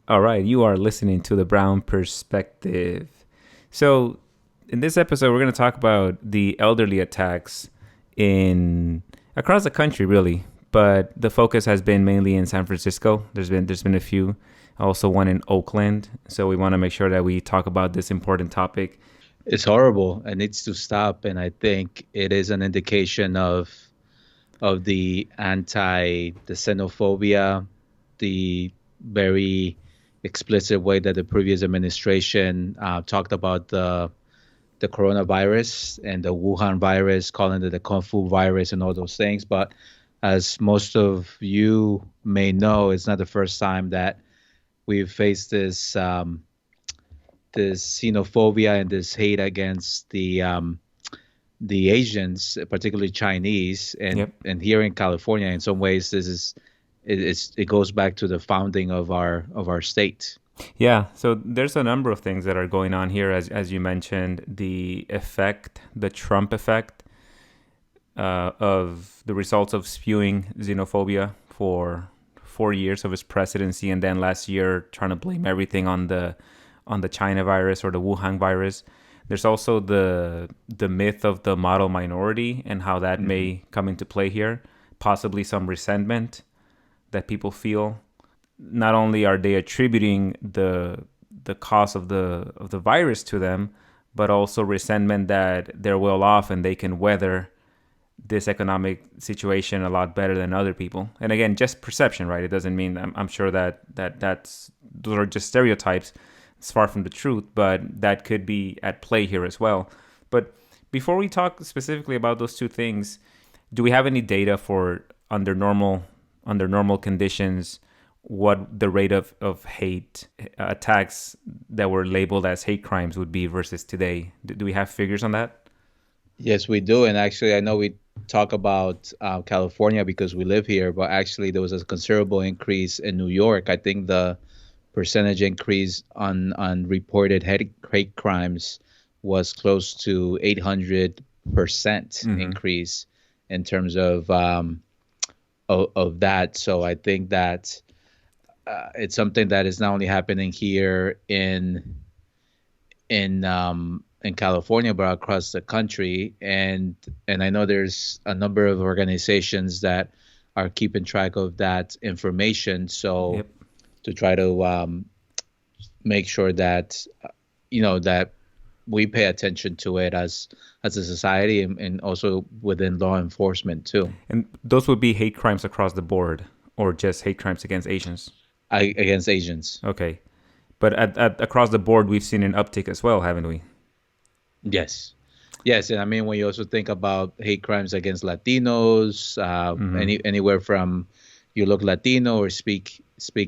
All right, you are listening to the Brown Perspective. So, in this episode, we're going to talk about the elderly attacks in across the country, really. But the focus has been mainly in San Francisco. There's been a few, also one in Oakland. So we want to make sure that we talk about this important topic. It's horrible. It needs to stop, and I think it is an indication of the xenophobia, the very explicit way that the previous administration talked about the coronavirus and the Wuhan virus, calling it the Kung Fu virus and all those things. But as most of you may know, it's not the first time that we've faced this xenophobia and this hate against the Asians, particularly Chinese, and Yep. and here in California, in some ways, it goes back to the founding of our state. Yeah, so there's a number of things that are going on here, as you mentioned, the Trump effect, of the results of spewing xenophobia for 4 years of his presidency, and then last year trying to blame everything on the China virus or the Wuhan virus. There's also the myth of the model minority and how that Hmm. may come into play here. Possibly some resentment that people feel. Not only are they attributing the cause of the virus to them, but also resentment that they're well off and they can weather this economic situation a lot better than other people. And again, just perception, right? It doesn't mean I'm sure that's those are just stereotypes. It's far from the truth, but that could be at play here as well. But before we talk specifically about those two things, do we have any data for under normal conditions what the rate of hate attacks that were labeled as hate crimes would be versus today? Do we have figures on that? Yes, we do. And actually, I know we talk about California because we live here, but actually, there was a considerable increase in New York. I think the percentage increase on reported hate crimes was close to 800% Mm-hmm. increase in terms of that. So I think that it's something that is not only happening here in California, but across the country. And I know there's a number of organizations that are keeping track of that information. So Yep. to try to make sure that that we pay attention to it as a society and also within law enforcement too. And those would be hate crimes across the board, or just hate crimes against Asians. Against Asians. Okay, but at across the board, we've seen an uptick as well, haven't we? Yes. Yes, and I mean when you also think about hate crimes against Latinos, Mm-hmm. anywhere from you look Latino or speak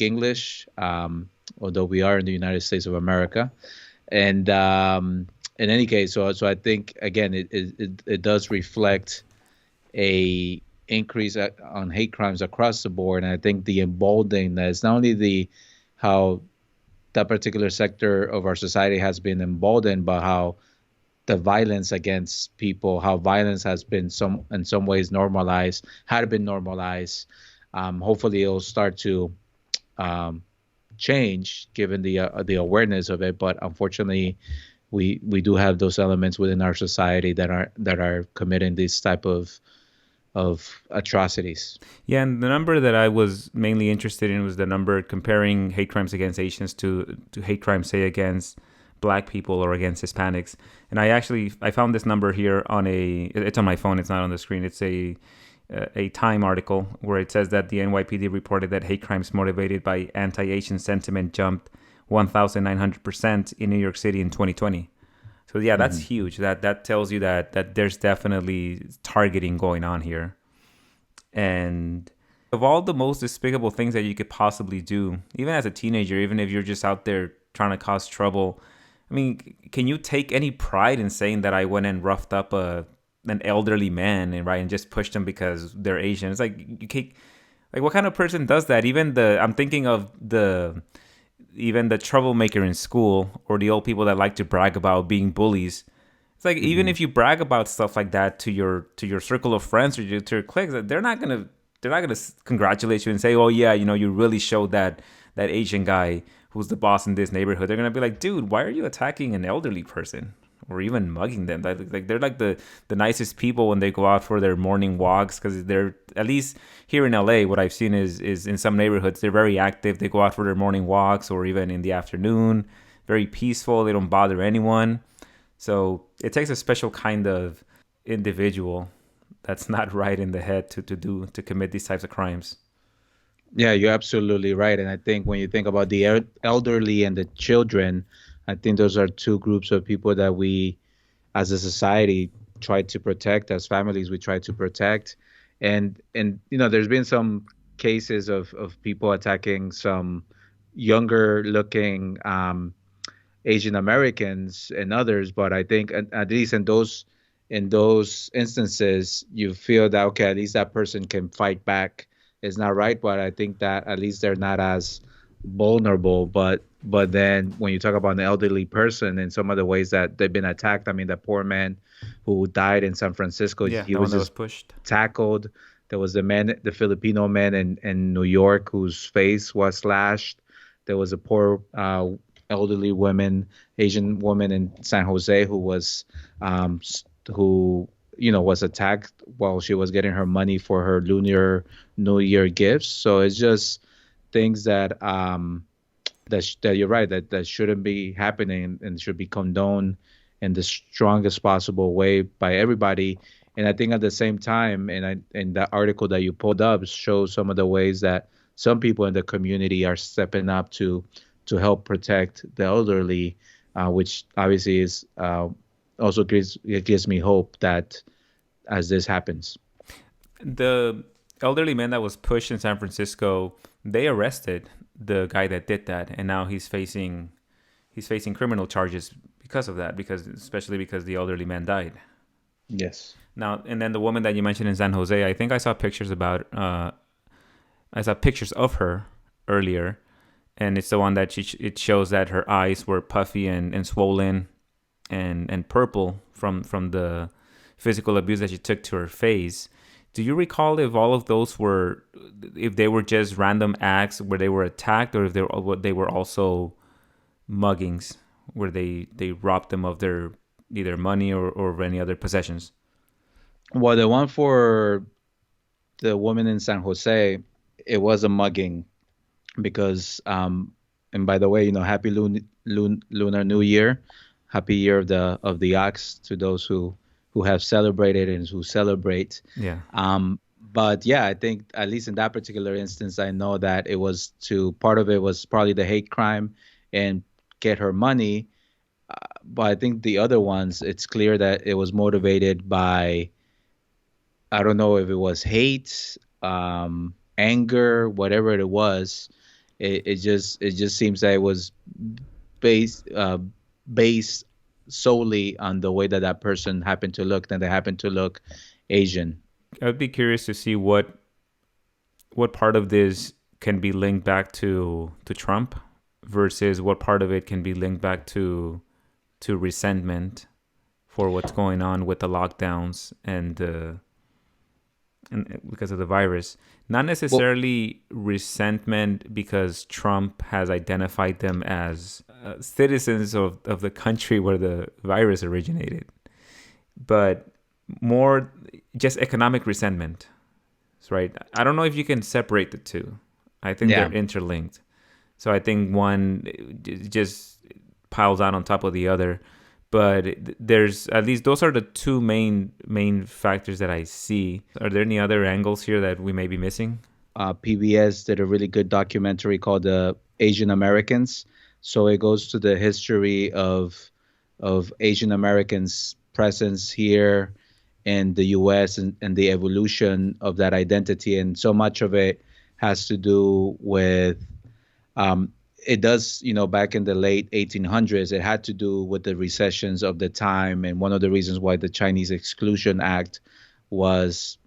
English, although we are in the United States of America, and in any case, so I think again it does reflect a increase on hate crimes across the board, and I think the emboldening that is not only the how that particular sector of our society has been emboldened, but how the violence against people, how violence has been some in some ways normalized, had been normalized. Hopefully, it'll start to um, change given the awareness of it. But unfortunately, we do have those elements within our society that are committing these type of atrocities. Yeah, and the number that I was mainly interested in was the number comparing hate crimes against Asians to hate crimes, say, against Black people or against Hispanics. And I found this number here it's on my phone. It's not on the screen. It's a Time article where it says that the NYPD reported that hate crimes motivated by anti-Asian sentiment jumped 1,900% in New York City in 2020. So yeah, that's Mhm. huge. That tells you that there's definitely targeting going on here. And of all the most despicable things that you could possibly do, even as a teenager, even if you're just out there trying to cause trouble, I mean, can you take any pride in saying that I went and roughed up an elderly man and right and just pushed them because they're Asian? It's like you can't, like what kind of person does that? I'm thinking of the troublemaker in school or the old people that like to brag about being bullies. It's like even Mhm. if you brag about stuff like that to your circle of friends or to your cliques, they're not gonna congratulate you and say, "Oh yeah, you really showed that Asian guy who's the boss in this neighborhood, they're gonna be like, dude, why are you attacking an elderly person? Or even mugging them. Like they're like the nicest people when they go out for their morning walks, because they're, at least here in LA, what I've seen is in some neighborhoods they're very active. They go out for their morning walks or even in the afternoon. Very peaceful. They don't bother anyone. So it takes a special kind of individual that's not right in the head to commit these types of crimes. Yeah, you're absolutely right. And I think when you think about the elderly and the children, I think those are two groups of people that we, as a society, try to protect. As families, we try to protect. And there's been some cases of people attacking some younger looking Asian Americans and others, but I think at least in those instances, you feel that okay, at least that person can fight back. It's not right, but I think that at least they're not as vulnerable. But then when you talk about an elderly person and some of the ways that they've been attacked, I mean, the poor man who died in San Francisco, Yeah, he the one was that was just pushed. tackled. There was the Filipino man in New York whose face was slashed. There was a poor elderly woman, Asian woman in San Jose um, who was attacked while she was getting her money for her Lunar New Year gifts. So it's just things that you're right, that shouldn't be happening and should be condoned in the strongest possible way by everybody. And I think at the same time, and that article that you pulled up shows some of the ways that some people in the community are stepping up to help protect the elderly, which obviously is also gives me hope that as this happens. The elderly man that was pushed in San Francisco, they arrested the guy that did that, and now he's facing criminal charges because of that, because especially because the elderly man died. Yes. Now, and then the woman that you mentioned in San Jose, I think I saw pictures of her earlier, and it's the one that it shows that her eyes were puffy and swollen and purple from the physical abuse that she took to her face. Do you recall if they were just random acts where they were attacked, or if they were also muggings where they robbed them of their either money or any other possessions? Well, the one for the woman in San Jose, it was a mugging because, and by the way, happy Lunar New Year, happy year of the ox to those who have celebrated and who celebrate. Yeah. But yeah, I think at least in that particular instance, I know that it was to part of it was probably the hate crime and get her money. But I think the other ones, it's clear that it was motivated by, I don't know if it was hate, anger, whatever it was. It just seems that it was based based solely on the way that that person happened to look, and they happened to look Asian. I'd be curious to see what part of this can be linked back to Trump versus what part of it can be linked back to resentment for what's going on with the lockdowns and because of the virus. Not Well, necessarily resentment because Trump has identified them as citizens of the country where the virus originated, but more just economic resentment, right? I don't know if you can separate the two. I think yeah. they're interlinked. So I think one just piles on top of the other. But there's at least those are the two main factors that I see. Are there any other angles here that we may be missing? PBS did a really good documentary called Asian Americans. So it goes to the history of Asian Americans' presence here in the U.S. and the evolution of that identity. And so much of it has to do with it does, back in the late 1800s, it had to do with the recessions of the time. And one of the reasons why the Chinese Exclusion Act was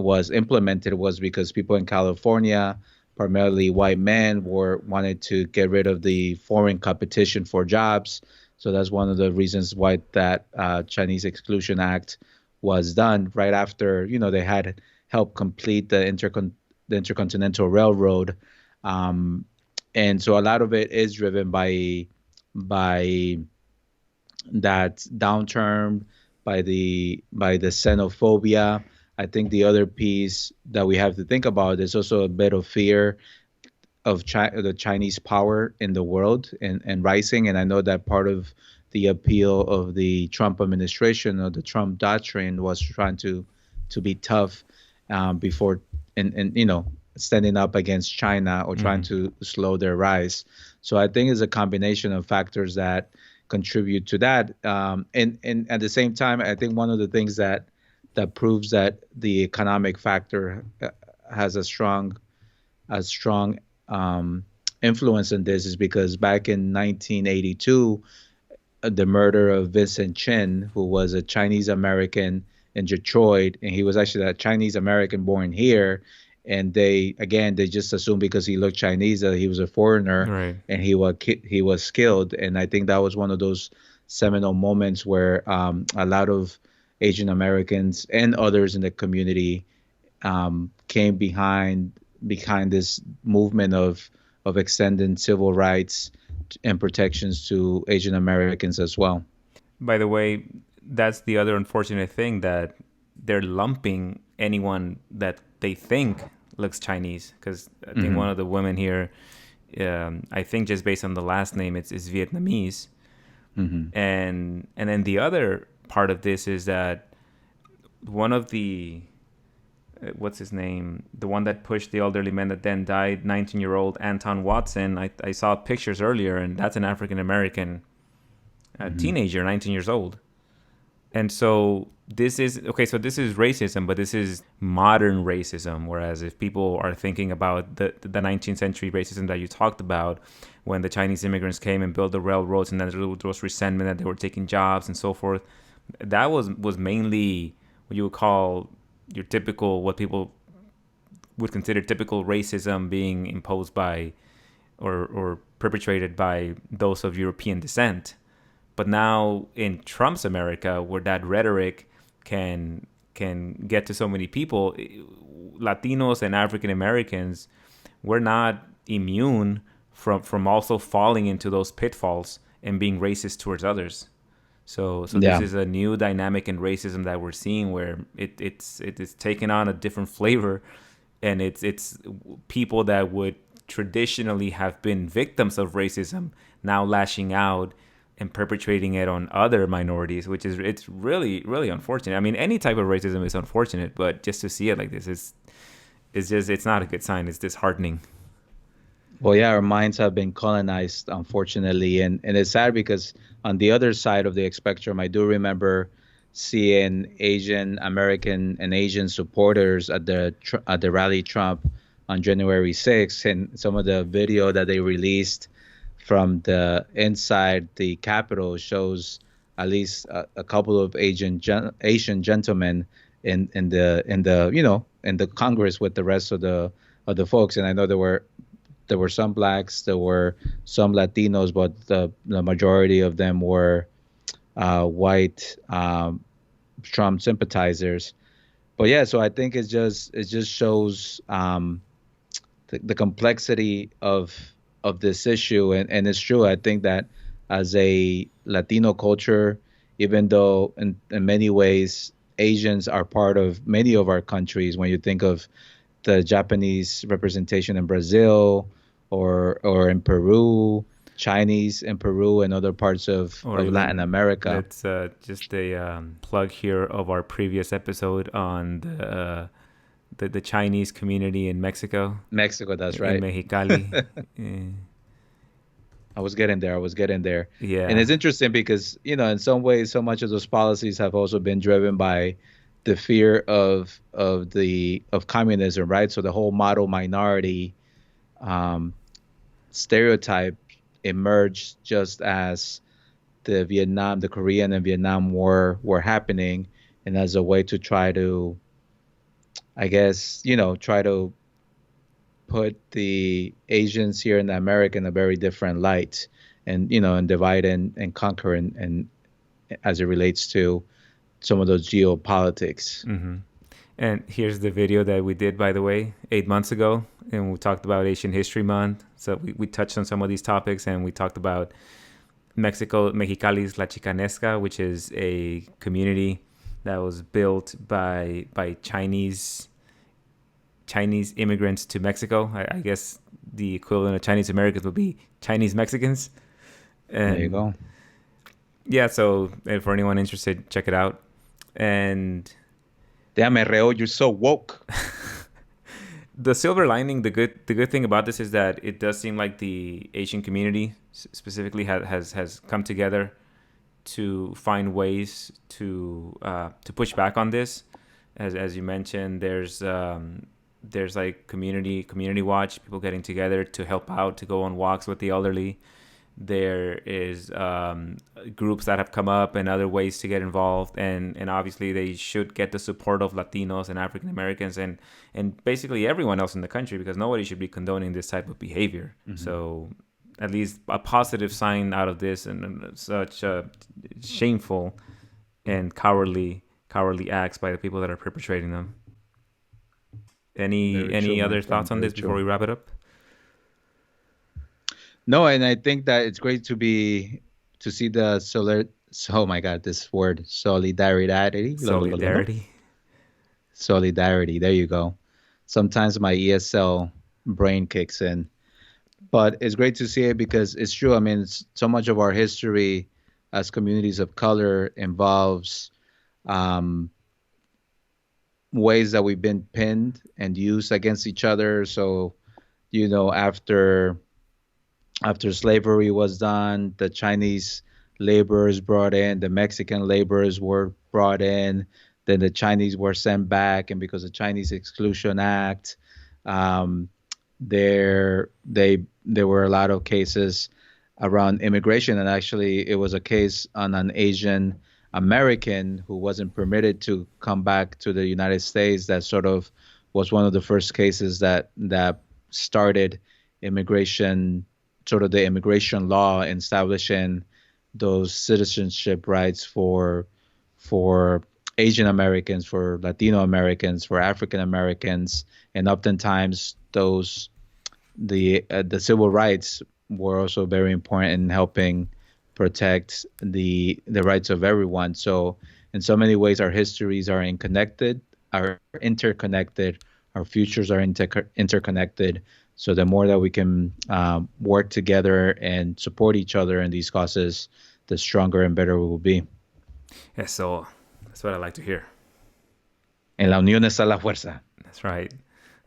was implemented was because people in California, primarily white men, wanted to get rid of the foreign competition for jobs. So that's one of the reasons why that Chinese Exclusion Act was done right after they had helped complete the Intercontinental Railroad. And so a lot of it is driven by that downturn, by the xenophobia. I think the other piece that we have to think about is also a bit of fear of the Chinese power in the world and rising. And I know that part of the appeal of the Trump administration or the Trump doctrine was trying to be tough before and standing up against China or trying Hmm. to slow their rise. So I think it's a combination of factors that contribute to that. And at the same time, I think one of the things that proves that the economic factor has a strong um, influence in this is because back in 1982, the murder of Vincent Chin, who was a Chinese American in Detroit, and he was actually a Chinese American born here. And they just assumed because he looked Chinese that he was a foreigner, Right. and he was killed. And I think that was one of those seminal moments where a lot of Asian Americans and others in the community came behind this movement of extending civil rights and protections to Asian Americans as well. By the way, that's the other unfortunate thing, that they're lumping anyone that they think looks Chinese. Because I think Hmm. one of the women here, I think just based on the last name, it's Vietnamese. Hmm. And then the other part of this is that one of the what's his name, the one that pushed the elderly man that then died, 19-year-old Anton Watson. I saw pictures earlier, and that's an African American Hmm. teenager, 19 years old. And so this is okay. So this is racism, but this is modern racism. Whereas if people are thinking about the 19th century racism that you talked about, when the Chinese immigrants came and built the railroads, and then there was resentment that they were taking jobs and so forth, that was mainly what you would call your typical, what people would consider typical racism being imposed by or perpetrated by those of European descent. But now in Trump's America, where that rhetoric can get to so many people, Latinos and African Americans, we're not immune from also falling into those pitfalls and being racist towards others. So this Yeah. is a new dynamic in racism that we're seeing, where it's taken on a different flavor, and it's people that would traditionally have been victims of racism now lashing out and perpetrating it on other minorities, which is, it's really unfortunate. I mean, any type of racism is unfortunate, but just to see it like this is just, it's not a good sign. It's disheartening. Well, yeah, our minds have been colonized, unfortunately, and it's sad because on the other side of the spectrum, I do remember seeing Asian American and Asian supporters at the rally Trump on January 6th, and some of the video that they released from the inside the Capitol shows at least a couple of Asian gentlemen in the Congress with the rest of the folks, and I know there were some blacks, there were some Latinos, but the majority of them were white Trump sympathizers. But yeah, so I think it just shows the complexity of this issue, and it's true. I think that as a Latino culture, even though in many ways Asians are part of many of our countries, when you think of the Japanese representation in Brazil or in Peru, Chinese in Peru and other parts of, Or of Latin even, America. let's just a plug here of our previous episode on the Chinese community in Mexico, Mexico, that's in right. Mexicali. Eh, I was getting there. I was getting there. And yeah. it's interesting because, in some ways, so much of those policies have also been driven by the fear of communism, right? So the whole model minority um, stereotype emerged just as the Korean and Vietnam War were happening, and as a way to try to, I guess, try to put the Asians here in America in a very different light, and divide and conquer, and as it relates to some of those geopolitics. Hmm. And here's the video that we did, by the way, 8 months ago. And we talked about Asian History Month. So we touched on some of these topics, and we talked about Mexicali's La Chicanesca, which is a community that was built by Chinese immigrants to Mexico. I guess the equivalent of Chinese Americans would be Chinese Mexicans. There you And go. yeah, so for anyone interested, check it out. And Damn it, Reo, you're so woke. the silver lining, the good thing about this is that it does seem like the Asian community specifically has come together to find ways to push back on this. As you mentioned, there's like community watch, people getting together to help out, to go on walks with the elderly. There is groups that have come up and other ways to get involved, and obviously they should get the support of Latinos and African Americans and basically everyone else in the country, because nobody should be condoning this type of behavior. So at least a positive sign out of this, and such shameful and cowardly acts by the people that are perpetrating them. Any Very true, any my other friend. thoughts on Very this before true. we wrap it up? No, and I think that it's great to see the oh my God, this word solidarity. Solidarity. Solidarity. There you go. Sometimes my ESL brain kicks in, but it's great to see it because it's true. I mean, so much of our history as communities of color involves um, ways that we've been pinned and used against each other. So, after slavery was done, the Chinese laborers brought in, the Mexican laborers were brought in, then the Chinese were sent back, and because of the Chinese Exclusion Act, um, there were a lot of cases around immigration, and actually it was a case on an Asian American who wasn't permitted to come back to the United States that sort of was one of the first cases that started immigration, sort of the immigration law establishing those citizenship rights for Asian Americans, for Latino Americans, for African Americans, and oftentimes the civil rights were also very important in helping protect the rights of everyone. So in so many ways, our histories are interconnected, our futures are interconnected. So the more that we can work together and support each other in these causes, the stronger and better we will be. Yeah, so that's what I like to hear. En la unión está la fuerza. That's right.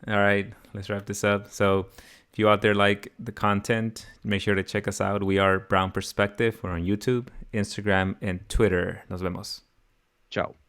All right, let's wrap this up. So, if you out there like the content, make sure to check us out. We are Brown Perspective. We're on YouTube, Instagram, and Twitter. Nos vemos. Ciao.